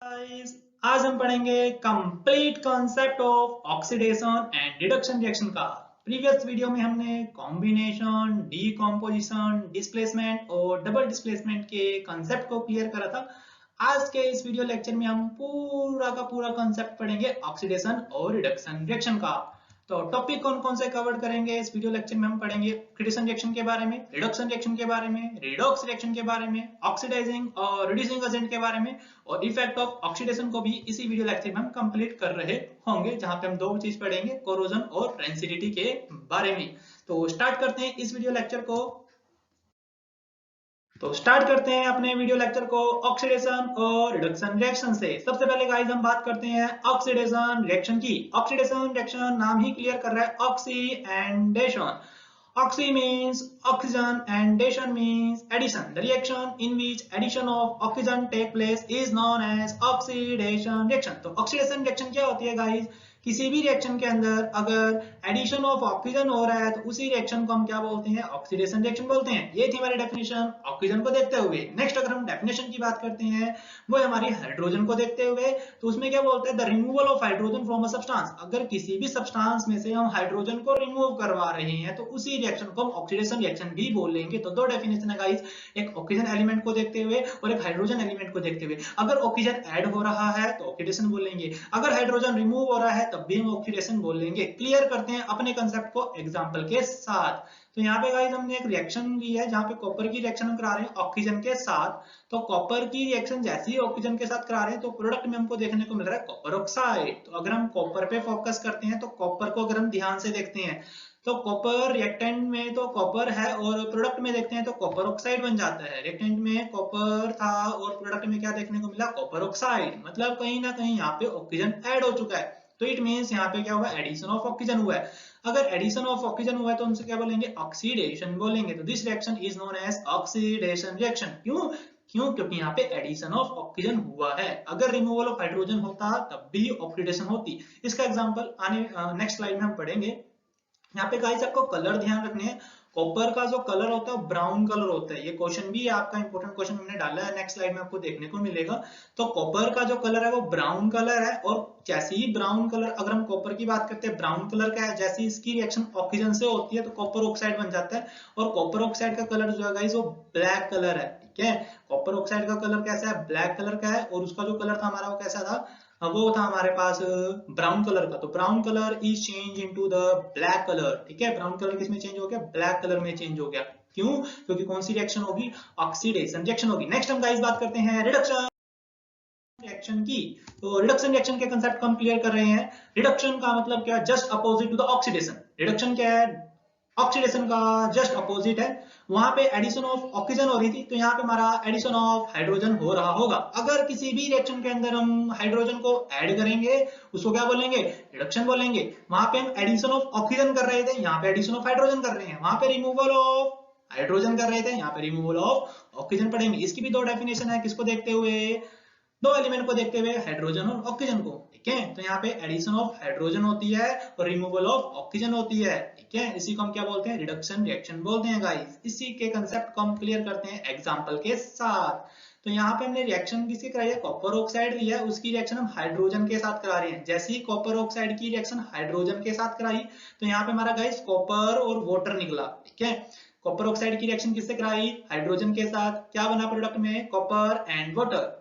Guys, आज हम पढ़ेंगे complete concept of oxidation and reduction reaction का। प्रीवियस वीडियो में हमने कॉम्बिनेशन, डीकॉम्पोजिशन, डिस्प्लेसमेंट और डबल डिस्प्लेसमेंट के कॉन्सेप्ट को क्लियर करा था। आज के इस वीडियो लेक्चर में हम पूरा का पूरा कॉन्सेप्ट पढ़ेंगे ऑक्सीडेशन और रिडक्शन रिएक्शन का। तो टॉपिक कौन कौन से कवर करेंगे इस वीडियो लेक्चर में? हम पढ़ेंगे ऑक्सीडेशन रिएक्शन के बारे में, रिडक्शन रिएक्शन के बारे में, रिडॉक्स रिएक्शन के बारे में, ऑक्सीडाइजिंग और रिड्यूसिंग एजेंट के बारे में, और इफेक्ट ऑफ ऑक्सीडेशन को भी इसी वीडियो लेक्चर में हम कंप्लीट कर रहे होंगे, जहां पे हम दो चीज पढ़ेंगे, कोरोजन और रेंसिडिटी के बारे में। तो स्टार्ट करते हैं इस वीडियो लेक्चर को। तो स्टार्ट करते हैं अपने वीडियो लेक्चर को ऑक्सीडेशन और रिडक्शन रिएक्शन से। सबसे पहले गाइस हम बात करते हैं ऑक्सीडेशन रिएक्शन की। ऑक्सीडेशन रिएक्शन नाम ही क्लियर कर रहा है, oxidation. Oxy means oxygen and dation means addition. The reaction in which addition of oxygen take place is known as oxidation reaction. तो oxidation reaction क्या होती है गाइस? किसी भी रिएक्शन के अंदर अगर एडिशन ऑफ ऑक्सीजन हो रहा है तो उसी रिएक्शन को हम क्या बोलते हैं? ऑक्सीडेशन रिएक्शन बोलते हैं। ये थी हमारी डेफिनेशन ऑक्सीजन को देखते हुए। नेक्स्ट अगर हम डेफिनेशन की बात करते हैं वो है हमारी हाइड्रोजन को देखते हुए। तो उसमें क्या बोलते हैं? The removal of hydrogen from a substance. अगर किसी भी सब्सटेंस में से हम हाइड्रोजन को रिमूव करवा रहे हैं तो उसी रिएक्शन को हम ऑक्सीडेशन रिएक्शन भी बोलेंगे। तो दो डेफिनेशन है गाइस, एक ऑक्सीजन एलिमेंट को देखते हुए और एक हाइड्रोजन एलिमेंट को देखते हुए। अगर ऑक्सीजन ऐड हो रहा है तो ऑक्सीडेशन बोलेंगे, अगर हाइड्रोजन रिमूव हो रहा है तब भी हम ऑक्सीडेशन बोलेंगे। क्लियर करते हैं अपने कंसेप्ट को एग्जांपल के साथ। तो यहाँ पे गाइस हमने एक रिएक्शन ली है जहाँ पे कॉपर की रिएक्शन हम करा रहे हैं ऑक्सीजन के साथ। तो कॉपर की रिएक्शन जैसे ही ऑक्सीजन के साथ करा रहे हैं तो प्रोडक्ट में हमको देखने को मिल रहा है कॉपर ऑक्साइड। तो अगर हम कॉपर पे फोकस करते हैं तो कॉपर को अगर हम ध्यान से देखते हैं तो कॉपर रिएक्टेंट में तो कॉपर है और प्रोडक्ट में देखते हैं तो कॉपर ऑक्साइड बन जाता है। रिएक्टेंट में कॉपर था और प्रोडक्ट में क्या देखने को मिला? Copper oxide. मतलब कहीं ना कहीं यहाँ पे ऑक्सीजन ऐड हो चुका है। तो इट मींस यहाँ पे क्या हुआ? एडिशन ऑफ ऑक्सीजन हुआ है। अगर एडिशन ऑफ ऑक्सीजन हुआ है तो हमसे क्या बोलेंगे? ऑक्सीडेशन बोलेंगे। तो this reaction is known as oxidation reaction. क्योंकि यहाँ पे एडिशन ऑफ ऑक्सीजन हुआ है। अगर रिमूवल ऑफ हाइड्रोजन होता तब भी ऑक्सीडेशन होती। इसका एग्जांपल आने नेक्स्ट स्लाइड में हम पढ़ेंगे। यहाँ पे गाइस आपको कलर ध्यान रखने हैं। कॉपर का जो कलर होता है ब्राउन कलर होता है। ये क्वेश्चन भी आपका इंपॉर्टेंट क्वेश्चन हमने डाला है, नेक्स्ट स्लाइड में आपको देखने को मिलेगा। तो कॉपर का जो कलर है वो ब्राउन कलर है और जैसे ही ब्राउन कलर, अगर हम कॉपर की बात करते हैं ब्राउन कलर का है, जैसे ही इसकी रिएक्शन ऑक्सीजन से होती है तो कॉपर ऑक्साइड बन जाता है। और कॉपर ऑक्साइड का कलर जो है गाइस वो ब्लैक कलर है। ठीक है, कॉपर ऑक्साइड का कलर कैसा है? ब्लैक कलर का है। और उसका जो कलर था हमारा वो कैसा था? वो था हमारे पास ब्राउन कलर का। तो brown colour is change into the black colour. ठीक है, ब्राउन कलर किसमें चेंज हो गया? ब्लैक कलर में चेंज हो गया। क्यों? क्योंकि कौन सी रिएक्शन होगी? ऑक्सीडेशन रिएक्शन होगी। नेक्स्ट हम गाइस बात करते हैं रिडक्शन रिएक्शन की। तो रिडक्शन रिएक्शन के कंसेप्ट को हम क्लियर कर रहे हैं। रिडक्शन का मतलब क्या? Just opposite to the oxidation. Reduction क्या है? ऑक्सीडेशन का जस्ट अपोजिट है। वहां पे एडिशन ऑफ ऑक्सीजन हो रही थी तो यहाँ पे हमारा एडिशन ऑफ हाइड्रोजन हो रहा होगा। अगर किसी भी रिएक्शन के अंदर हम हाइड्रोजन को ऐड करेंगे उसको क्या बोलेंगे? रिडक्शन बोलेंगे। वहां पे हम एडिशन ऑफ ऑक्सीजन कर रहे थे, यहाँ पे एडिशन ऑफ हाइड्रोजन कर रहे हैं। वहां पे रिमूवल ऑफ हाइड्रोजन कर रहे थे, यहाँ पे रिमूवल ऑफ ऑक्सीजन पढ़ेंगे। इसकी भी दो डेफिनेशन है, किसको देखते हुए? दो एलिमेंट को देखते हुए, हाइड्रोजन और ऑक्सीजन को। ठीक है, तो यहाँ पे एडिशन ऑफ हाइड्रोजन होती है और रिमूवल ऑफ ऑक्सीजन होती है। ठीक है, इसी को हम क्या बोलते हैं? रिडक्शन रिएक्शन बोलते हैं गाइस। इसी के कंसेप्ट को हम क्लियर करते हैं एग्जांपल के साथ। तो यहाँ पे हमने रिएक्शन किसकी कराई है? कॉपर ऑक्साइड ली है, उसकी रिएक्शन हम हाइड्रोजन के साथ करा रहे हैं। जैसे ही कॉपर ऑक्साइड की रिएक्शन हाइड्रोजन के साथ कराई तो यहाँ पे हमारा गाइस कॉपर और वाटर निकला। ठीक है, कॉपर ऑक्साइड की रिएक्शन किससे कराई? हाइड्रोजन के साथ। क्या बना प्रोडक्ट में? Copper and water.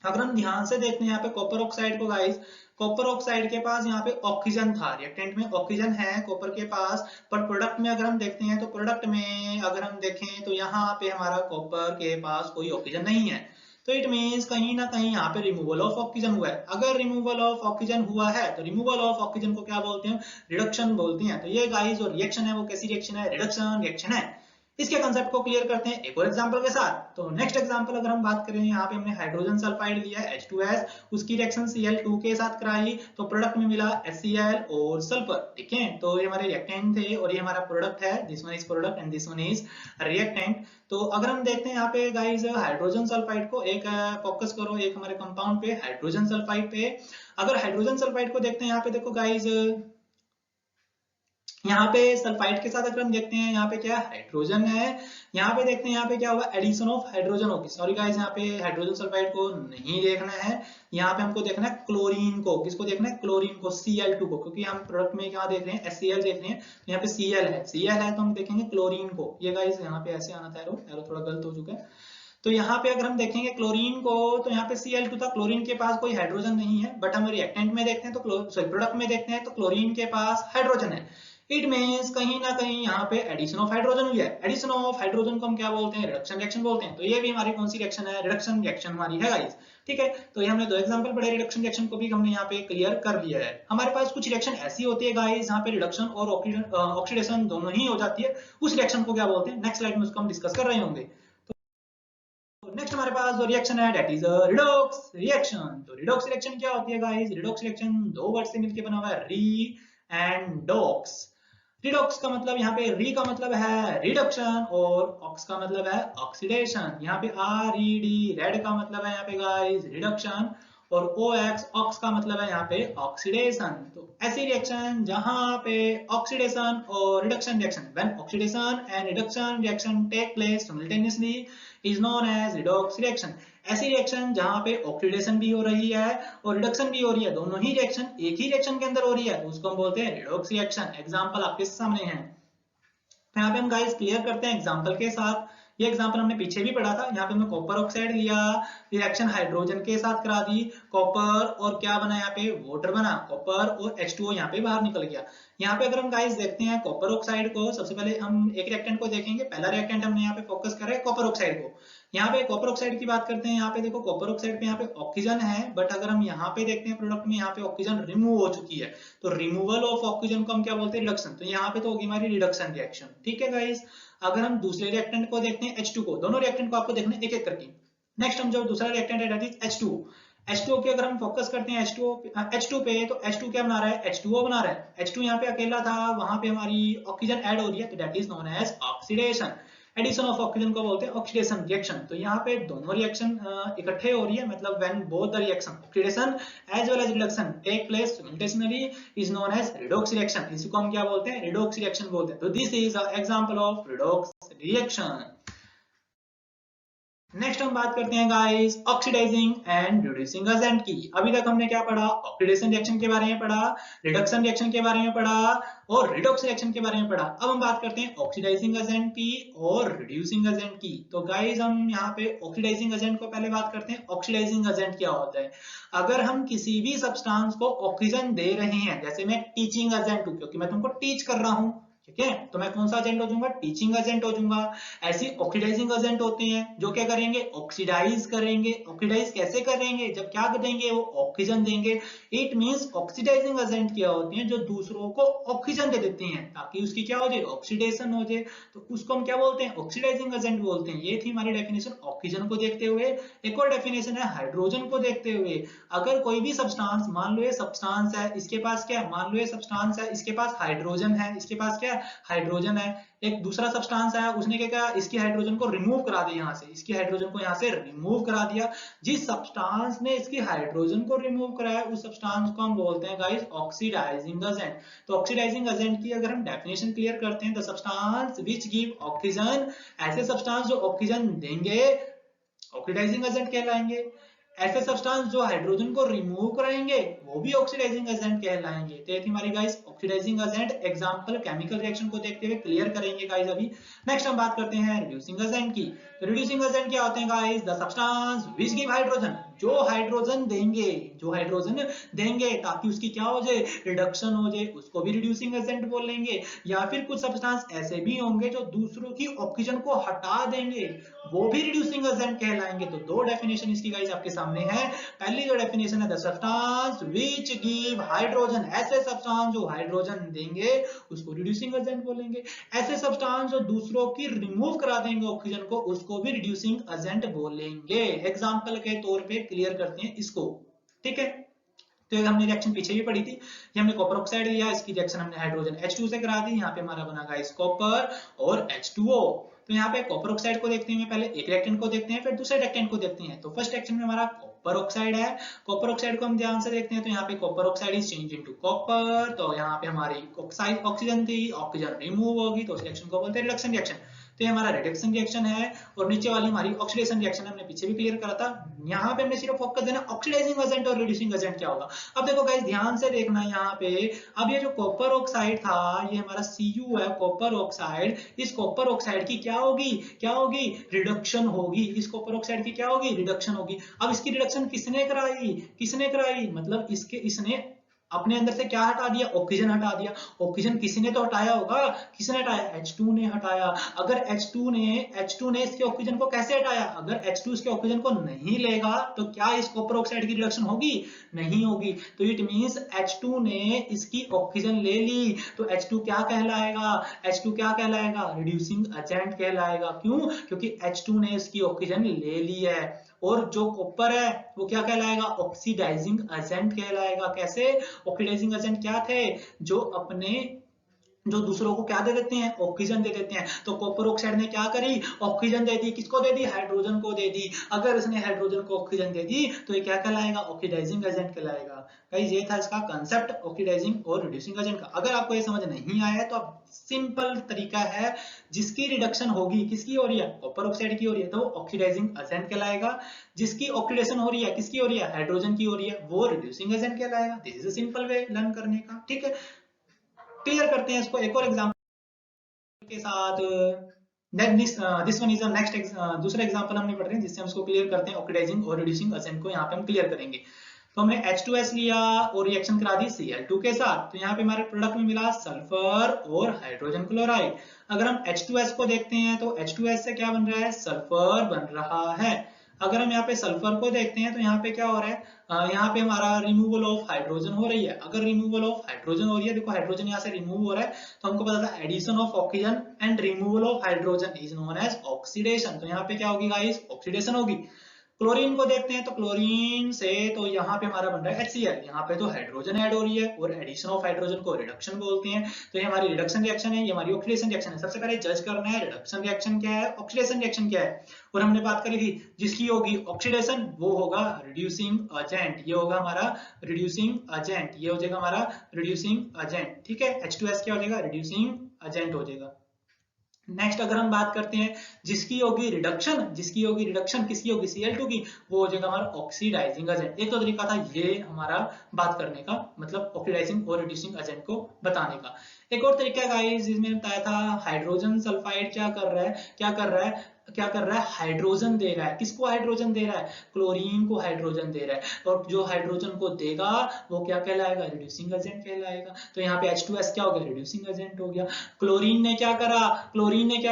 अगर हम ध्यान से देखते हैं यहाँ पे कॉपर ऑक्साइड को गाइस, कॉपर ऑक्साइड के पास यहाँ पे ऑक्सीजन था, रिएक्टेंट में ऑक्सीजन है कॉपर के पास, पर प्रोडक्ट में अगर हम देखते हैं तो प्रोडक्ट में अगर हम देखें तो यहाँ पे हमारा कॉपर के पास कोई ऑक्सीजन नहीं है। तो इट मींस कहीं ना कहीं यहाँ पे रिमूवल ऑफ ऑक्सीजन हुआ है। अगर रिमूवल ऑफ ऑक्सीजन हुआ है तो रिमूवल ऑफ ऑक्सीजन को क्या बोलते हैं? रिडक्शन बोलते हैं। तो ये गाइस जो रिएक्शन है वो कैसी रिएक्शन है? रिडक्शन रिएक्शन है। इसके कंसेप्ट को क्लियर करते हैं एक और एग्जांपल के साथ। तो नेक्स्ट एग्जांपल अगर हम बात करें, यहाँ पे हमने हाइड्रोजन सल्फाइड लिया है H2S, उसकी रिएक्शन Cl2 के साथ कराई तो प्रोडक्ट में मिला HCl और सल्फर। ठीक है, तो ये हमारे रिएक्टेंट थे और ये हमारा प्रोडक्ट है। This one is product and this one is reactant. तो अगर हम देखते हैं यहाँ पे गाइस हाइड्रोजन सल्फाइड को, एक फोकस करो एक हमारे कंपाउंड पे, हाइड्रोजन सल्फाइड पे। अगर हाइड्रोजन सल्फाइड को देखते हैं यहाँ पे देखो गाइस, यहाँ पे सल्फाइड के साथ अगर हम देखते हैं, यहाँ पे क्या हाइड्रोजन है, यहाँ पे देखते हैं यहाँ पे क्या हुआ, एडिशन ऑफ हाइड्रोजन होगी। सॉरी गाइस, यहाँ पे हाइड्रोजन सल्फाइड को नहीं देखना है, यहाँ पे हमको देखना है क्लोरीन को। किसको देखना है? क्लोरीन को, Cl2 को, क्योंकि हम प्रोडक्ट में क्या देख रहे हैं, HCl देख रहे हैं, तो यहाँ पे Cl है तो हम देखेंगे क्लोरीन को। ये गाइस यहाँ पे ऐसे आना था, एरो एरो थोड़ा गलत हो चुका है। तो यहाँ पे अगर हम देखेंगे क्लोरीन को, तो यहाँ पे Cl2 था, क्लोरीन के पास कोई हाइड्रोजन नहीं है, बट हम रिएक्टेंट में देखते हैं तो सॉरी प्रोडक्ट में देखते हैं तो क्लोरीन के पास हाइड्रोजन है। इट मींस कहीं ना कहीं यहाँ पे एडिशन ऑफ हाइड्रोजन हुई है। एडिशन ऑफ हाइड्रोजन को हम क्या बोलते हैं? रिडक्शन रिएक्शन बोलते हैं। तो ये भी हमारी कौन सी रिएक्शन है? रिडक्शन रिएक्शन हमारी है गाइस। ठीक है, तो ये हमने दो एग्जांपल पढ़े रिडक्शन रिएक्शन को भी हमने यहाँ पे क्लियर कर लिया है। हमारे पास कुछ रिएक्शन ऐसी होती है गाइस, यहाँ पे रिडक्शन और ऑक्सीडेशन दोनों ही हो जाती है। उस रिएक्शन को क्या बोलते हैं? नेक्स्ट स्लाइड में उसको हम डिस्कस कर रहे होंगे। नेक्स्ट हमारे पास जो रिएक्शन है दैट इज रिडॉक्स रिएक्शन। तो रिडॉक्स रिएक्शन क्या होती है गाइस? रिडॉक्स रिएक्शन दो वर्ड से मिलकर बना हुआ है, री एंड डॉक्स। रिडॉक्स का मतलब, यहाँ पे री का मतलब है रिडक्शन और ऑक्स का मतलब है ऑक्सीडेशन। यहाँ पे आर ई डी रेड का मतलब है यहाँ पे गाइस रिडक्शन, और ओ एक्स ऑक्स का मतलब है यहाँ पे ऑक्सीडेशन। तो ऐसी रिएक्शन जहां पे ऑक्सीडेशन और reduction reaction, when oxidation and reduction reaction take place simultaneously is known as redox reaction. ऐसी रिएक्शन जहां पे ऑक्सीडेशन भी हो रही है और रिडक्शन भी हो रही है, दोनों ही रिएक्शन एक ही रिएक्शन के अंदर हो रही है, तो उसको हम बोलते हैं रिडॉक्स रिएक्शन। एग्जांपल आपके सामने है, तो यहाँ पे हम गाइस क्लियर करते हैं एग्जांपल के साथ। ये एग्जांपल हमने पीछे भी पढ़ा था। यहाँ पे हमने कॉपर ऑक्साइड लिया, रिएक्शन हाइड्रोजन के साथ करा दी, कॉपर और क्या बना यहाँ पे? वाटर बना, कॉपर और H2O यहाँ पे बाहर निकल गया। यहाँ पे अगर हम गाइस देखते हैं कॉपर ऑक्साइड को, सबसे पहले हम एक रिएक्टेंट को देखेंगे। पहला रिएक्टेंट हमने यहाँ पे फोकस कर रहे हैं कॉपर ऑक्साइड को। यहाँ पे कॉपर ऑक्साइड की बात करते हैं, यहाँ पे देखो कॉपर ऑक्साइड पे यहाँ पे ऑक्सीजन है, बट अगर हम यहाँ पे देखते हैं प्रोडक्ट में, यहाँ पे ऑक्सीजन रिमूव हो चुकी है। तो रिमूवल ऑफ ऑक्सीजन को हम क्या बोलते हैं? रिडक्शन। तो यहाँ पे तो होगी हमारी रिडक्शन रिएक्शन। ठीक है गाइस, अगर हम दूसरे रिएक्टेंट को देखते हैं H2 को, दोनों रिएक्टेंट को आपको देखना है एक एक करके। नेक्स्ट हम जो दूसरा रिएक्टेंट है दैट इज H2O। H2O की अगर हम फोकस करते हैं H2 पे, तो H2 क्या बना रहा है? H2O बना रहा है। H2 यहाँ पे अकेला था, वहां पे हमारी ऑक्सीजन ऐड हो रही है, तो that is known as oxidation. Addition of oxygen को बोलते हैं ऑक्सीडेशन रिएक्शन। तो यहाँ पे दोनों रिएक्शन इकट्ठे हो रही है, मतलब when both the reaction oxidation as well as reduction take place simultaneously is known as redox reaction. इसको हम क्या बोलते हैं? रिडॉक्स रिएक्शन बोलते हैं। तो this is a example of redox reaction. Next हम बात करते हैं guys oxidising and reducing agent की। अभी तक हमने क्या पढ़ा? ऑक्सीडेशन रिएक्शन के बारे में पढ़ा, रिडक्शन रिएक्शन के बारे में पढ़ा और रिडॉक्स रिएक्शन के बारे में पढ़ा। अब हम बात करते हैं ऑक्सीडाइजिंग एजेंट की और रिड्यूसिंग एजेंट की। तो गाइस हम यहाँ पे ऑक्सीडाइजिंग एजेंट को पहले बात करते हैं। ऑक्सीडाइजिंग एजेंट क्या होता है? अगर हम किसी भी सब्सटेंस को ऑक्सीजन दे रहे हैं, जैसे मैं टीचिंग एजेंट हूं क्योंकि मैं तुमको टीच कर रहा हूं, ठीक है, तो मैं कौन सा एजेंट हो जाऊंगा? टीचिंग एजेंट हो जाऊंगा। ऐसे ऑक्सीडाइजिंग एजेंट होते हैं जो क्या करेंगे? ऑक्सीडाइज करेंगे। ऑक्सीडाइज कैसे करेंगे? जब क्या करेंगे? वो ऑक्सीजन देंगे। इट मींस ऑक्सीडाइजिंग एजेंट क्या होते हैं? जो दूसरों को ऑक्सीजन दे देते हैं ताकि उसकी क्या हो जाए? ऑक्सीडेशन हो जाए। तो उसको हम क्या बोलते हैं? ऑक्सीडाइजिंग एजेंट बोलते हैं। ये थी हमारी डेफिनेशन ऑक्सीजन को देखते हुए। एक और डेफिनेशन है हाइड्रोजन को देखते हुए। अगर कोई भी सब्सटेंस, मान लो ये सब्सटेंस है, इसके पास क्या है? मान लो ये सब्सटेंस है, इसके पास हाइड्रोजन है, इसके पास क्या है? हाइड्रोजन है। एक दूसरा सब्सटेंस है, उसने क्या किया? इसकी हाइड्रोजन को रिमूव करा दिया, यहाँ से इसकी हाइड्रोजन को यहाँ से रिमूव करा दिया। जिस सब्सटेंस ने इसकी हाइड्रोजन को रिमूव कराया, उस सब्सटेंस को हम बोलते हैं गाइस ऑक्सीडाइजिंग एजेंट। तो ऑक्सीडाइजिंग एजेंट की अगर हम डेफिनेशन क्लियर करते हैं, the substance which give oxygen, ऐसे सब्सटेंस जो ऑक्सीजन देंगे ऑक्सीडाइजिंग एजेंट कहलाएंगे। ऐसे सब्सटेंस जो हाइड्रोजन को रिमूव कराएंगे वो भी ऑक्सीडाइजिंग एजेंट कहलाएंगे। तो ये थी हमारी guys oxidising agent. Example chemical reaction को देखते हुए क्लियर करेंगे गाइस अभी। नेक्स्ट हम बात करते हैं रिड्यूसिंग एजेंट की। तो रिड्यूसिंग एजेंट क्या होते हैं guys? The substance which give hydrogen, जो हाइड्रोजन देंगे, जो हाइड्रोजन देंगे ताकि उसकी क्या हो जाए? रिडक्शन हो जाए, उसको भी रिड्यूसिंग एजेंट बोलेंगे। या फिर कुछ सब्सटेंस ऐसे भी होंगे जो दूसरों की ऑक्सीजन को हटा देंगे, वो भी रिड्यूसिंग एजेंट कहलाएंगे। तो दो डेफिनेशन इसकी गाइस आपके सामने है। पहली जो डेफिनेशन है the substance which give hydrogen, ऐसे सब्सटेंस जो हाइड्रोजन देंगे उसको रिड्यूसिंग एजेंट बोलेंगे। ऐसे सब्सटेंस जो दूसरों की रिमूव करा देंगे ऑक्सीजन को, उसको भी रिड्यूसिंग एजेंट बोलेंगे। एग्जांपल के तौर पे क्लियर करते हैं इसको, ठीक है। तो ये हमने रिएक्शन पीछे भी पढ़ी थी। ये हमने कॉपर ऑक्साइड लिया, इसकी रिएक्शन हमने हाइड्रोजन H2 से करा दी। यहाँ पे हमारा बना गाइस कॉपर और H2O। तो यहाँ पे कॉपर ऑक्साइड को देखते हैं, पहले एक रिएक्टेंट को देखते हैं, फिर दूसरे रिएक्टेंट को देखते हैं। तो फर्स्ट रिएक्शन में हमारा कॉपर ऑक्साइड है। कॉपर ऑक्साइड को हम ध्यान से देखते हैं तो यहाँ पे copper oxide is change into copper, तो यहाँ पे हमारी ऑक्सीजन थी, ऑक्सीजन रिमूव होगी, तो उस रिएक्शन को बोलते हैं रिडक्शन रिएक्शन। तो ये हमारा रिडक्शन रिएक्शन है। और नीचे वाली हमारी ऑक्सीडेशन रिएक्शन हमने पीछे भी क्लियर करा था। यहाँ पे हमने सिर्फ फोकस देना ऑक्सीडाइजिंग एजेंट और रिड्यूसिंग एजेंट क्या होगा। अब देखो गाइस ध्यान से देखना यहाँ पे, अब ये जो कॉपर ऑक्साइड था ये हमारा Cu है कॉपर ऑक्साइड, इस कॉपर ऑक्साइड की क्या होगी, क्या होगी, रिडक्शन होगी। इस कॉपर ऑक्साइड की क्या होगी, रिडक्शन होगी। अब इसकी रिडक्शन किसने कराई, किसने कराई, मतलब इसने अपने अंदर से क्या हटा दिया, ऑक्सीजन हटा दिया। ऑक्सीजन किसी ने तो हटाया होगा, किसने हटाया, H2 ने हटाया। अगर H2 ने इसके ऑक्सीजन को कैसे हटाया, अगर H2 इसके ऑक्सीजन को नहीं लेगा तो क्या इस कॉपर ऑक्साइड की रिडक्शन होगी, नहीं होगी। तो इट मींस H2 ने इसकी ऑक्सीजन ले ली, तो H2 क्या कहलाएगा, H2 क्या कहलाएगा, रिड्यूसिंग एजेंट कहलाएगा। क्यों, क्योंकि H2 ने इसकी ऑक्सीजन ले ली है। और जो कॉपर है वो क्या कहलाएगा, ऑक्सीडाइजिंग एजेंट कहलाएगा। कैसे, ऑक्सीडाइजिंग एजेंट क्या थे, जो दूसरों को क्या दे देते हैं, ऑक्सीजन दे देते हैं। तो कॉपर ऑक्साइड ने क्या करी, ऑक्सीजन दे दी, किसको दे दी, हाइड्रोजन को दे दी। अगर इसने हाइड्रोजन को ऑक्सीजन दे दी तो ये क्या कहलाएगा, ऑक्सीडाइजिंग एजेंट कहलाएगा। गाइस ये था इसका कांसेप्ट ऑक्सीडाइजिंग और रिड्यूसिंग एजेंट का। अगर आपको ये समझ नहीं आया है तो आप सिंपल तरीका है, जिसकी रिडक्शन होगी, किसकी हो रही है, कॉपर ऑक्साइड की हो रही है, तो ऑक्सीडाइजिंग एजेंट कहलाएगा। जिसकी ऑक्सीडेशन हो रही है, किसकी हो रही है, हाइड्रोजन की हो रही है, वो रिड्यूसिंग एजेंट कहलाएगा। This is a simple way learn करने का, ठीक है। क्लियर करते हैं इसको एक और एग्जांपल के साथ। दिस वन इज नेक्स्ट दूसरा एग्जांपल हमने पढ़ रहे हैं जिससे हम इसको क्लियर करते हैं, ऑक्सीडाइजिंग और रिड्यूसिंग एजेंट को यहाँ पे हम क्लियर करेंगे। तो हमने H2S लिया और रिएक्शन करा दी Cl2 के साथ, तो यहाँ पे हमारे प्रोडक्ट में मिला सल्फर और हाइड्रोजन क्लोराइड। अगर हम H2S को देखते हैं तो H2S से क्या बन रहा है, सल्फर बन रहा है। अगर हम यहाँ पे सल्फर को देखते हैं तो यहाँ पे क्या हो रहा है, यहाँ पे हमारा रिमूवल ऑफ हाइड्रोजन हो रही है। अगर रिमूवल ऑफ हाइड्रोजन हो रही है, देखो हाइड्रोजन यहाँ से रिमूव हो रहा है, तो हमको पता था addition of oxygen and removal of hydrogen is known as oxidation. तो यहाँ पे क्या होगी गाइस, ऑक्सीडेशन होगी। क्लोरीन को देखते हैं तो क्लोरीन से तो यहाँ पे हमारा बन रहा है HCl, यहाँ पे तो हाइड्रोजन ऐड हो रही है और एडिशन ऑफ हाइड्रोजन को रिडक्शन बोलते हैं। तो ये हमारी रिडक्शन रिएक्शन है, ये हमारी ऑक्सीडेशन रिएक्शन है। सबसे पहले जज करना है रिडक्शन रिएक्शन क्या है, ऑक्सीडेशन रिएक्शन क्या है। और हमने बात करी थी जिसकी होगी ऑक्सीडेशन वो होगा रिड्यूसिंग एजेंट, ये होगा हमारा रिड्यूसिंग एजेंट, ये हो जाएगा हमारा रिड्यूसिंग एजेंट, ठीक है। H2S क्या हो जाएगा, रिड्यूसिंग एजेंट हो जाएगा। नेक्स्ट अगर हम बात करते हैं जिसकी होगी रिडक्शन, जिसकी होगी रिडक्शन किसकी होगी, Cl2 की, वो हो जाएगा हमारा ऑक्सीडाइजिंग एजेंट। एक तो तरीका था ये हमारा बात करने का, मतलब ऑक्सीडाइजिंग और रिड्यूसिंग एजेंट को बताने का। एक और तरीका है गाइस जिसमें बताया था हाइड्रोजन सल्फाइड क्या कर रहा है, हाइड्रोजन दे रहा है। किसको हाइड्रोजन दे रहा है, क्लोरीन को हाइड्रोजन दे रहा है। और जो हाइड्रोजन को देगा वो क्या कहलाएगा, रिड्यूसिंग एजेंट कहलाएगा। तो यहाँ पे H2S क्या हो गया, रिड्यूसिंग एजेंट हो गया। क्लोरीन ने क्या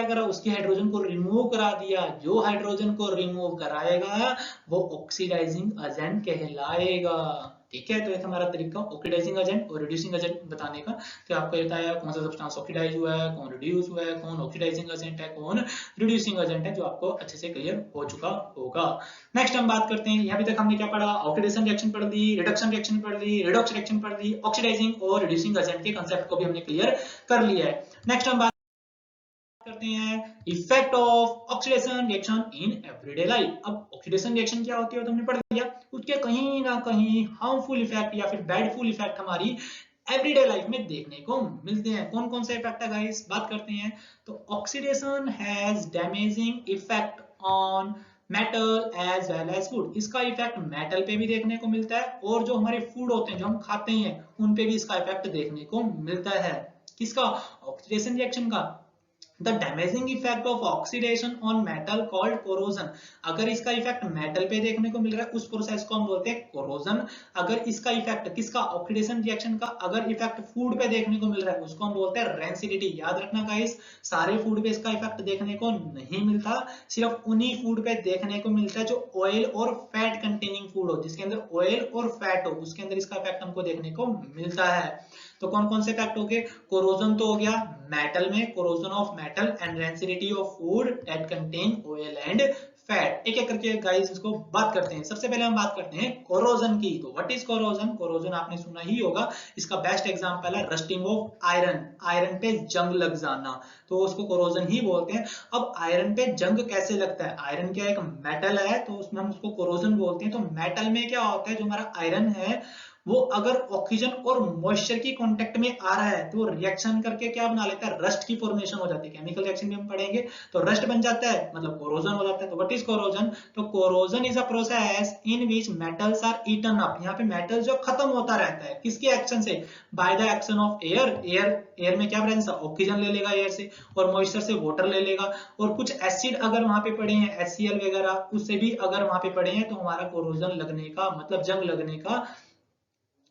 करा, उसकी हाइड्रोजन को रिमूव करा दिया। जो हाइड्रोजन को रिमूव कराएगा वो ऑक्सीडाइजिंग एजेंट कहलाएगा, ठीक है। तो ये हमारा तरीका ऑक्सीडाइजिंग एजेंट और रिड्यूसिंग एजेंट बताने का। तो आपको बताया कौन सा सब्सटेंस ऑक्सीडाइज हुआ है, कौन रिड्यूस हुआ है, कौन ऑक्सीडाइजिंग एजेंट है, कौन रिड्यूसिंग एजेंट है, जो आपको अच्छे से क्लियर हो चुका होगा। नेक्स्ट हम बात करते हैं, अभी तक हमने क्या पढ़ा, ऑक्सीडेशन रिएक्शन पढ़ ली, रिडक्शन रिएक्शन पढ़ ली, रिडॉक्स रिएक्शन पढ़ ली, ऑक्सीडाइजिंग और रिड्यूसिंग एजेंट के कांसेप्ट को भी हमने क्लियर कर लिया है। नेक्स्ट हम बात करते हैं effect of oxidation reaction in everyday life. अब ऑक्सीडेशन रिएक्शन क्या होती है तो हमने पढ़ लिया, उसके कहीं ना कहीं हार्मफुल इफेक्ट या फिर बैडफुल इफेक्ट हमारी एवरीडे लाइफ में देखने को मिलते हैं। कौन कौन से इफेक्ट है गाइस, बात करते हैं। तो oxidation has damaging effect on metal as well as food. इसका इफेक्ट मेटल पे भी देखने को मिलता है और जो हमारे फूड होते हैं जो हम खाते हैं उन पे भी इसका इफेक्ट देखने को मिलता है। किसका, ऑक्सीडेशन रिएक्शन का। The damaging effect of oxidation on metal called corrosion। अगर इसका इफेक्ट मेटल पे देखने को मिल रहा है उस प्रोसेस को हम बोलते हैं कोरोजन। अगर इसका इफेक्ट किसका, ऑक्सीडेशन रिएक्शन का, अगर इफेक्ट फूड पे देखने को मिल रहा है उसको हम बोलते हैं रेंसिडिटी। याद रखना गाइस, सारे फूड पे इसका इफेक्ट देखने को नहीं मिलता, सिर्फ उन्हीं फूड पे देखने को मिलता है जो ऑयल और फैट कंटेनिंग फूड हो, जिसके अंदर ऑयल और फैट हो, उसके अंदर इसका इफेक्ट हमको देखने को मिलता है। तो कौन कौन से इफेक्ट हो गए, कोरोजन तो हो गया मेटल में, corrosion of metal and rancidity of food that contain oil and fat. एक एक करके गाइस इसको बात करते हैं। सबसे पहले हम बात करते हैं कोरोजन की। तो व्हाट इज कोरोजन? कोरोजन आपने सुना ही होगा, इसका बेस्ट एग्जांपल है रस्टिंग ऑफ आयरन, आयरन पे जंग लग जाना, तो उसको कोरोजन ही बोलते हैं। अब आयरन पे जंग कैसे लगता है? आयरन क्या एक मेटल है, तो उसमें हम उसको कोरोजन बोलते हैं। तो मेटल में क्या होता है, जो हमारा आयरन है वो अगर ऑक्सीजन और मॉइस्चर की कांटेक्ट में आ रहा है तो रिएक्शन करके क्या बना लेता है, रस्ट की फॉर्मेशन हो जाती है। केमिकल रिएक्शन में हम पढ़ेंगे तो रस्ट बन जाता है, मतलब कोरोजन हो जाता है। तो व्हाट इज कोरोजन? तो corrosion is a process in which metals are eaten up. यहाँ पे मेटल जो खत्म होता रहता है, किसके एक्शन से? By the action of air. Air में क्या प्रेजेंस है? ऑक्सीजन ले लेगा एयर से, और मॉइस्चर से वाटर ले लेगा, और कुछ एसिड अगर वहां पे पड़े हैं, HCl वगैरह, उससे भी अगर वहां पे पड़े हैं, तो हमारा कोरोजन लगने का मतलब जंग लगने का,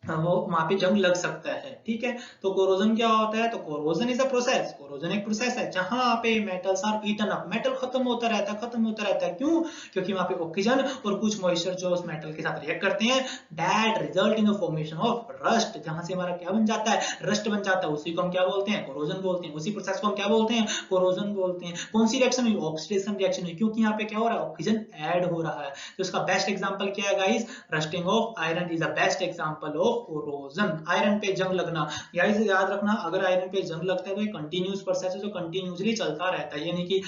वो वहां पे जंग लग सकता है। ठीक है, तो कोरोजन क्या होता है? तो corrosion is a process, corrosion एक प्रोसेस है जहां पे metals are eaten up, metal खत्म होता रहता है, खत्म होता रहता है। क्यों? क्योंकि वहां पे ऑक्सीजन और कुछ मॉइस्चर जो उस मेटल के साथ रिएक्ट करते हैं, that result in the formation of rust, जहां से हमारा क्या बन जाता है? रस्ट बन जाता है। उसी को हम क्या बोलते हैं? कोरोजन बोलते हैं। उसी प्रोसेस को हम क्या बोलते हैं? कोरोजन बोलते हैं। कौन सी रिएक्शन हुई? ऑक्सीडेशन रिएक्शन हुई, क्योंकि यहाँ पे क्या हो रहा है? ऑक्सीजन ऐड हो रहा है। तो इसका बेस्ट एग्जांपल क्या है guys? Rusting of iron is the best example of corrosion. Iron पे जंग लगना, गाइस याद रखना, अगर आयरन पे जंग लगता है तो ये कंटिन्यूस प्रोसेस है जो कंटिन्यूसली चलता रहता है। ये नहीं कि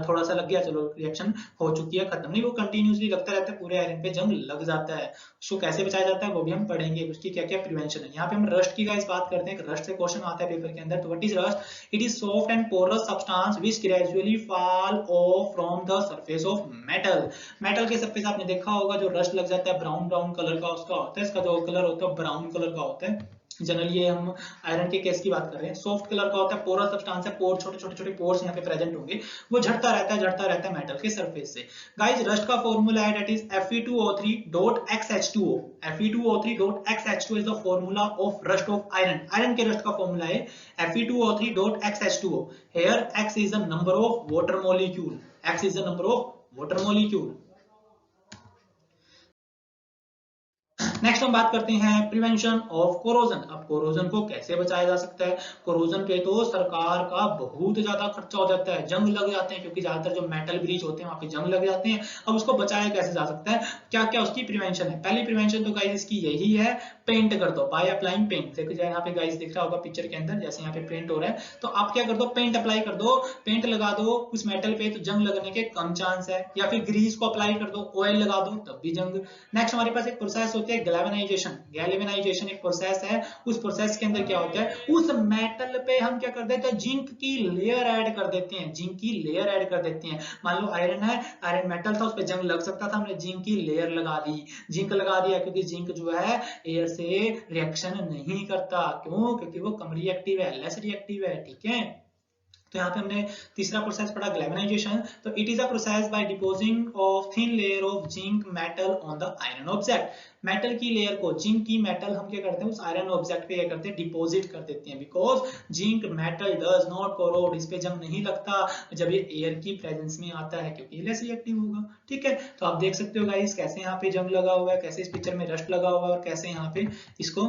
थोड़ा सा लग गया चलो रिएक्शन हो चुकी है खत्म, नहीं, वो कंटिन्यूसली लगता रहता है, पूरे आयरन पे जंग लग जाता है। उसको कैसे बचाया जाता है वो भी हम पढ़ेंगे, उसकी क्या क्या प्रिवेंशन है। यहाँ पे हम रस्ट की गाइस बात करते हैं, रस्ट से क्वेश्चन आता है पेपर के अंदर। तो what is rust? It is soft and porous substance which gradually fall off from the surface of metal. Metal के सरफेस आपने देखा होगा, जो रस्ट लग जाता है ब्राउन ब्राउन कलर का उसका होता है, इसका जो कलर होता है ब्राउन कलर का होता है। जनरली ये हम आयरन के केस की बात कर रहे हैं। सॉफ्ट कलर का होता है, पोरस सब्सटेंस है, पोर छोटे छोटे छोटे पोर्स यहाँ पे प्रेजेंट होंगे, वो झड़ता रहता है मेटल के सरफेस से। गाइस रस्ट का फॉर्मूला है that is Fe2O3.XH2O। Fe2O3.XH2 is the formula of rust of iron. Iron के रस्ट का फॉर्मूला है Fe2O3.XH2O। Here X is the number of water molecule, X is the number of water molecule. Next हम बात करते हैं prevention of corrosion. अब corrosion को कैसे बचाया जा सकता है? कोरोजन पे तो सरकार का बहुत ज्यादा खर्चा हो जाता है, जंग लग जाते हैं, क्योंकि ज्यादातर जो मेटल ब्रीच होते हैं वहां पे जंग लग जाते हैं। अब उसको बचाया कैसे जा सकता है? क्या क्या उसकी प्रिवेंशन है? पहली प्रिवेंशन तो गाइस इसकी यही है, पेंट कर दो, बाय अप्लाइंग पेंट। देखो यहाँ पे गाइस दिख रहा होगा पिक्चर के अंदर, जैसे यहाँ पे पेंट हो रहा है, तो आप क्या कर दो? पेंट अप्लाई कर दो, पेंट लगा दो उस मेटल पे, तो जंग लगने के कम चांस है। या फिर ग्रीस को अप्लाई कर दो, ऑयल लगा दो, तब भी जंग। नेक्स्ट हमारे पास एक प्रोसेस होती है गैल्वेनाइजेशन। गैल्वेनाइजेशन एक प्रोसेस है, उस प्रोसेस के अंदर क्या होता है? उस मेटल पे हम क्या कर देते हैं? जिंक की लेयर ऐड कर देते हैं, जिंक की लेयर ऐड कर देते हैं। मान लो आयरन है, आयरन मेटल था, उस पे जंग लग सकता था, हमने जिंक की लेयर लगा दी। जिंक लगा दिया क्योंकि जिंक जो है एयर से रिएक्शन नहीं करता। क्यों? क्योंकि वो कम रिएक्टिव है, लेस रिएक्टिव है। ठीक है, तो यहाँ पे हमने तीसरा प्रोसेस पढ़ा ग्लैवेनाइजेशन। तो it is a process by depositing of thin layer of zinc metal on the iron object. Metal की लेयर को, जिंक की मेटल हम क्या करते हैं? उस आयरन ऑब्जेक्ट पे क्या करते हैं? डिपोजिट कर देते हैं। Because zinc metal does not corrode, इस पे जंग नहीं लगता जब ये एयर की प्रेजेंस में आता है, क्योंकि लेस रिएक्टिव होगा। ठीक है, तो आप देख सकते हो गाइस कैसे यहाँ पे जंग लगा हुआ है, कैसे इस पिक्चर में रस्ट लगा हुआ है, और कैसे यहाँ पे इसको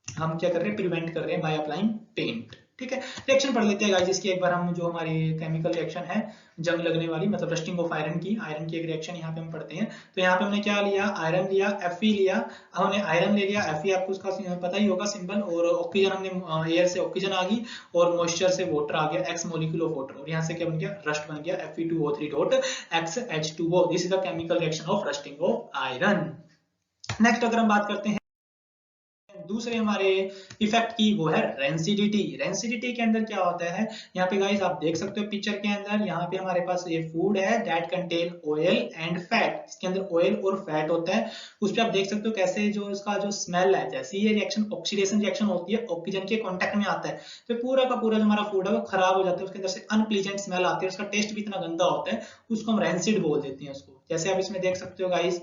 हम क्या कर रहे हैं? प्रिवेंट कर रहे हैं बाय अप्लाइंग पेंट। ठीक है, रिएक्शन पढ़ लेते हैं गाइस इसकी एक बार हम, जो हमारी केमिकल रिएक्शन है जंग लगने वाली, मतलब रस्टिंग ऑफ आयरन की। आयरन की एक रिएक्शन यहाँ पे हम पढ़ते हैं। तो यहाँ पे हमने क्या लिया? आयरन लिया, Fe लिया, हमने आयरन ले लिया, Fe आपको उसका पता ही होगा सिंबल, और ऑक्सीजन हमने एयर से ऑक्सीजन आ गई, और मॉइस्चर से वाटर आ गया, X मॉलिक्यूल ऑफ वाटर, और यहाँ से क्या बन गया? रस्ट बन गया, Fe2O3.XH2O। This is the chemical reaction of rusting of iron. Next अगर हम बात करते हैं दूसरे हमारे इफेक्ट की, वो है रेंसिडिटी। रेंसिडिटी के अंदर क्या होता है? यहाँ पे गाइस आप देख सकते हो पिक्चर के अंदर, यहाँ पे हमारे पास ये फूड है that contain oil and fat. इसके अंदर ऑयल और फैट होता है। उस पे आप देख सकते हो कैसे जो इसका जो स्मेल है, जैसे ये रिएक्शन ऑक्सीडेशन रिएक्शन होती है, ऑक्सीजन के कांटेक्ट में आता है, तो पूरा का पूरा जो हमारा फूड है वो खराब हो जाता है, उसके अंदर से अनप्लीजेंट स्मेल आती है, उसका टेस्ट भी इतना गंदा होता है, उसको हम रेंसिड बोल देते हैं उसको। जैसे आप इसमें देख सकते हो गाइस,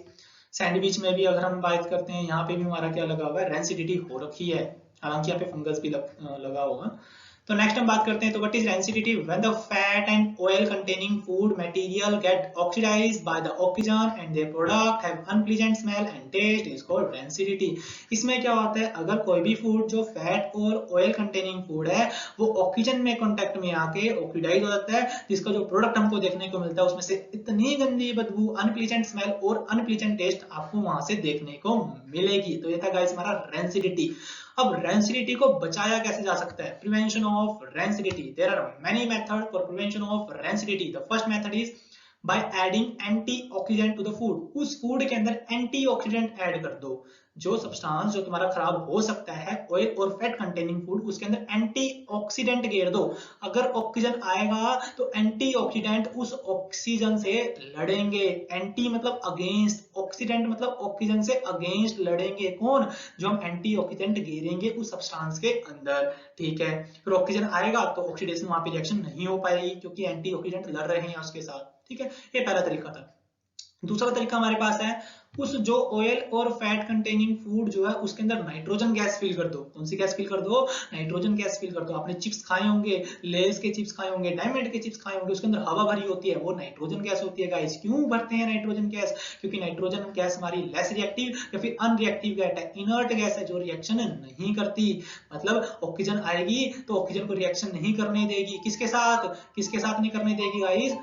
सैंडविच में भी अगर हम बात करते हैं, यहाँ पे भी हमारा क्या लगा हुआ है? रेंसिडिटी हो रखी है, हालांकि यहाँ पे फंगस भी लगा होगा। तो नेक्स्ट हम बात करते हैं, तो what is rancidity? When the fat and oil containing food material get oxidised by the oxygen and their product have unpleasant smell and taste is called rancidity. इसमें क्या होता है, अगर कोई भी फूड जो फैट और ऑयल कंटेनिंग फूड है वो ऑक्सीजन में कांटेक्ट में आके ऑक्सीडाइज हो जाता है, जिसका जो प्रोडक्ट हमको देखने को मिलता है उसमें से इतनी गंदी बदबू, अनप्लीजेंट स्मेल और अनप्लीजेंट टेस्ट आपको वहां से देखने को मिलेगी। तो ये था गाइस हमारा रेंसिडिटी। अब रेंसिडिटी को बचाया कैसे जा सकता है? Prevention of rancidity, there are many method for prevention of rancidity. The first method is by adding antioxidant to the food. उस फूड के अंदर एंटीऑक्सीडेंट ऐड कर दो। जो सब्सटेंस जो तुम्हारा खराब हो सकता है ऑयल और फैट कंटेनिंग फूड, उसके अंदर एंटीऑक्सीडेंट घेर दो। अगर ऑक्सीजन आएगा तो एंटीऑक्सीडेंट उस ऑक्सीजन से लड़ेंगे। एंटी मतलब अगेंस्ट, ऑक्सीडेंट मतलब ऑक्सीजन से अगेंस्ट लड़ेंगे। कौन? जो हम एंटीऑक्सीडेंट घेरेंगे उस सब्सटेंस के अंदर, ठीक है। फिर ऑक्सीजन आएगा तो ऑक्सीडेशन वहां पे रिएक्शन नहीं हो पाएगी क्योंकि एंटीऑक्सीडेंट लड़ रहे हैं उसके साथ, ठीक है। ये पहला तरीका था। दूसरा तरीका हमारे पास है, उस जो ऑयल और फैट कंटेनिंग फूड जो है उसके अंदर नाइट्रोजन गैस फिल कर दो। कौन सी गैस फिल कर दो? नाइट्रोजन गैस फिल कर दो। आपने चिप्स खाए होंगे, लेज के चिप्स खाए होंगे, डायमंड के चिप्स खाए होंगे, उसके अंदर हवा भरी होती है, वो नाइट्रोजन गैस होती है गाइस। क्यों भरते हैं नाइट्रोजन गैस? क्योंकि नाइट्रोजन गैस हमारी लेस रिएक्टिव या फिर अनरिएक्टिव गैस है, इनर्ट गैस है जो रिएक्शन नहीं करती। मतलब ऑक्सीजन आएगी तो ऑक्सीजन को रिएक्शन नहीं करने देगी। किसके साथ? किसके साथ नहीं करने देगी गाइस?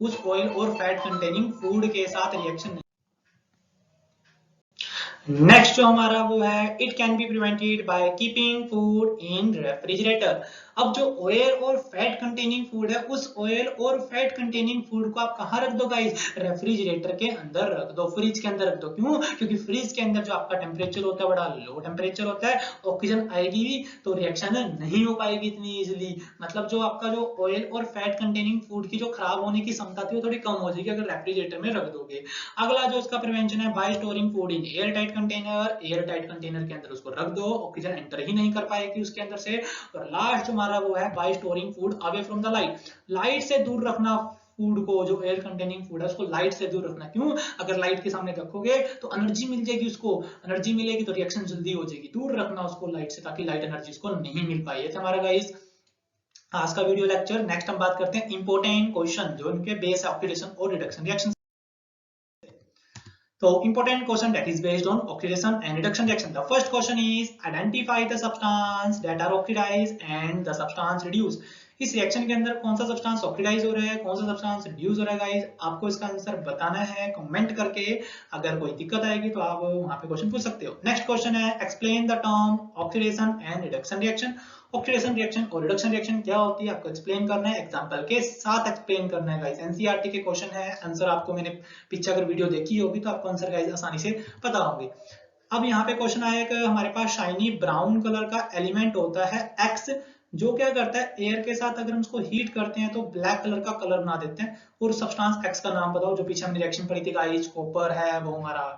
उस ऑयल और फैट कंटेनिंग फूड के साथ रिएक्शन नहीं। नेक्स्ट जो हमारा वो है, it can be prevented by keeping food in refrigerator. अब जो ऑयल और फैट कंटेनिंग फूड है, उस ऑयल और फैट कंटेनिंग फूड को आप कहाँ रख दो गाइस? रेफ्रिजरेटर के अंदर रख दो, फ्रिज के अंदर रख दो। क्यों? क्योंकि फ्रिज के अंदर जो आपका टेम्परेचर होता है बड़ा लो टेम्परेचर होता है, ऑक्सीजन आएगी भी तो रिएक्शन नहीं हो पाएगी इतनी इजिली। मतलब जो आपका जो ऑयल और फैट कंटेनिंग फूड की जो खराब होने की क्षमता थी वो थोड़ी कम हो जाएगी अगर रेफ्रिजरेटर में रख दोगे। अगला जो इसका प्रिवेंशन है, bye storing food in air tight container. Air tight container के अंदर उसको रख दो, ऑक्सीजन एंटर ही नहीं कर पाएगी उसके अंदर से। और लास्ट जो हमारा वो है, bye storing food away from the light. Light से दूर रखना फूड को, जो एयर कंटेनिंग फूड है उसको लाइट से दूर रखना। क्यों? अगर लाइट के सामने रखोगे तो एनर्जी मिल जाएगी उसको, एनर्जी मिलेगी तो रिएक्शन जल्दी हो जाएगी। दूर रखना उसको लाइट से, ताकि लाइट एनर्जी उसको नहीं मिल पाए। ये हमारा गाइस आज का वीडियो लेक्चर। नेक्स्ट हम बात करते हैं इंपॉर्टेंट क्वेश्चन जो इनके बेस ऑक्सीडेशन और reduction reaction. So important question that is based on oxidation and reduction reaction. The first question is identify the substance that are oxidized and the substance reduced. इस reaction के अंदर कौन सा substance oxidise हो रहा है, कौन सा सब्सटेंस रिड्यूस हो रहा है गाइस, आपको इसका आंसर बताना है कमेंट करके। अगर कोई दिक्कत आएगी तो आप वहां पे क्वेश्चन पूछ सकते हो। नेक्स्ट क्वेश्चन है, explain the term oxidation and reduction reaction. Oxidation reaction और रिडक्शन रिएक्शन क्या होती है आपको एक्सप्लेन करना है, एग्जांपल के साथ एक्सप्लेन करना है गाइस। एनसीईआरटी के क्वेश्चन है, आंसर आपको मैंने पीछे अगर वीडियो देखी होगी तो आपको आंसर गाइस आसानी से पता होंगे। अब यहाँ पे क्वेश्चन आया कि हमारे पास शाइनी ब्राउन कलर का एलिमेंट होता है एक्स, जो क्या करता है एयर के साथ अगर हम उसको हीट करते हैं तो ब्लैक कलर का कलर बना देते हैं। और सब्सटेंस एक्स का नाम बताओ, जो पीछे हमने रिएक्शन पढ़ी थी गाइस, कॉपर है वो हमारा,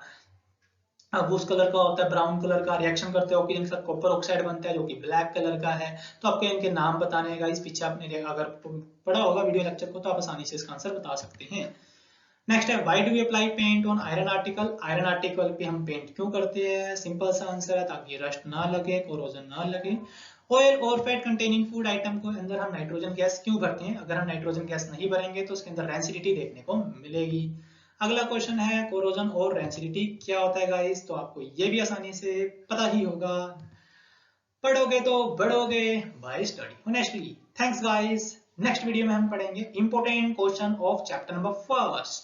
अब उस कलर का होता है ब्राउन कलर का, रिएक्शन करते हैं ऑक्सीजन के साथ कॉपर ऑक्साइड बनता है जो कि ब्लैक कलर का है। तो आपको इनके नाम बताने हैं गाइस, पीछे आपने अगर पढ़ा होगा वीडियो लेक्चर को तो आप आसानी से इसका आंसर बता सकते हैं। नेक्स्ट है, why do we apply paint on iron article. Iron article पे हम पेंट क्यों करते हैं? सिंपल सा आंसर है, ताकि रस्ट ना लगे, कोरोजन ना लगे। ऑयल और फैट कंटेनिंग फूड आइटम को अंदर हम नाइट्रोजन गैस क्यों भरते हैं? अगर हम नाइट्रोजन गैस नहीं भरेंगे तो उसके अंदर रेंसिडिटी देखने को मिलेगी। अगला क्वेश्चन है, कोरोजन और रेंसिडिटी क्या होता है गाइस, तो आपको ये भी आसानी से पता ही होगा, पढ़ोगे तो बढ़ोगे bye study honestly. Thanks guys. Next video में हम पढ़ेंगे important question of chapter number 1।